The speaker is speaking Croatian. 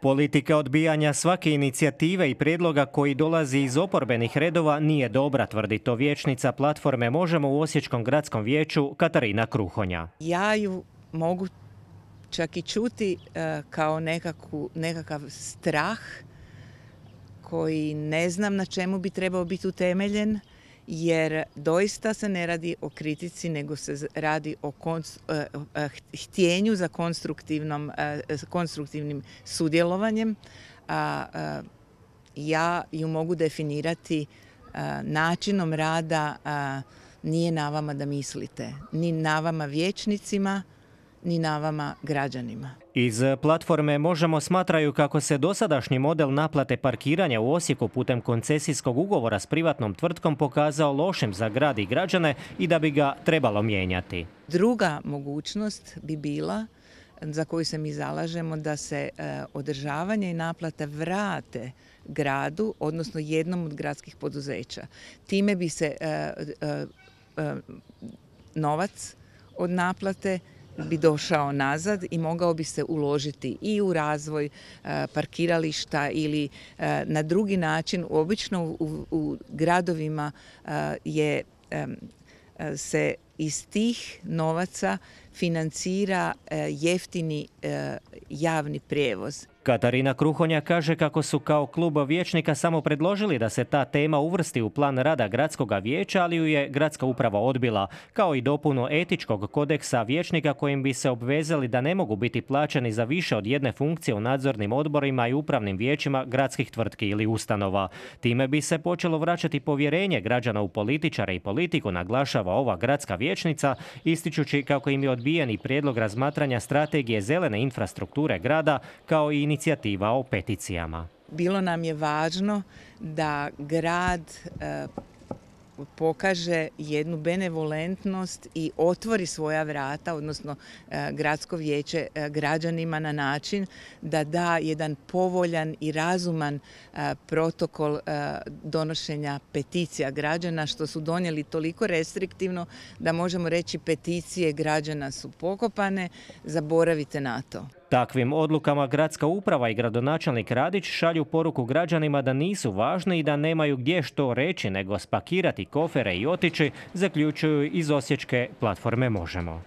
Politika odbijanja svake inicijative i prijedloga koji dolazi iz oporbenih redova nije dobra, tvrdi to vijećnica platforme Možemo u Osječkom gradskom vijeću Katarina Kruhonja. Ja ju mogu čak i čuti kao nekakav strah koji ne znam na čemu bi trebao biti utemeljen, jer doista se ne radi o kritici, nego se radi o htjenju za konstruktivnim sudjelovanjem. Ja ju mogu definirati načinom rada, nije na vama da mislite, ni na vama vijećnicima, ni na vama građanima. Iz platforme Možemo smatraju kako se dosadašnji model naplate parkiranja u Osijeku putem koncesijskog ugovora s privatnom tvrtkom pokazao lošim za grad i građane i da bi ga trebalo mijenjati. Druga mogućnost bi bila, za koju se mi zalažemo, da se održavanje i naplata vrate gradu, odnosno jednom od gradskih poduzeća. Time bi se novac od naplate bi došao nazad i mogao bi se uložiti i u razvoj parkirališta ili na drugi način. Obično u gradovima se iz tih novaca financira jeftini javni prijevoz. Katarina Kruhonja kaže kako su kao klub vijećnika samo predložili da se ta tema uvrsti u plan rada gradskog vijeća, ali ju je gradska uprava odbila, kao i dopunu etičkog kodeksa vijećnika kojim bi se obvezali da ne mogu biti plaćeni za više od jedne funkcije u nadzornim odborima i upravnim vijećima gradskih tvrtki ili ustanova. Time bi se počelo vraćati povjerenje građana u političare i politiku, naglašava ova gradska vijećnica, ističući kako im je odbijen i prijedlog razmatranja strategije zelene infrastrukture grada, kao i inicijativa o peticijama. Bilo nam je važno da grad pokaže jednu benevolentnost i otvori svoja vrata, odnosno gradsko vijeće građanima na način da da jedan povoljan i razuman protokol donošenja peticija građana, što su donijeli toliko restriktivno da možemo reći peticije građana su pokopane, zaboravite na to. Takvim odlukama gradska uprava i gradonačelnik Radić šalju poruku građanima da nisu važni i da nemaju gdje što reći nego spakirati kofere i otići, zaključuju iz osječke platforme Možemo.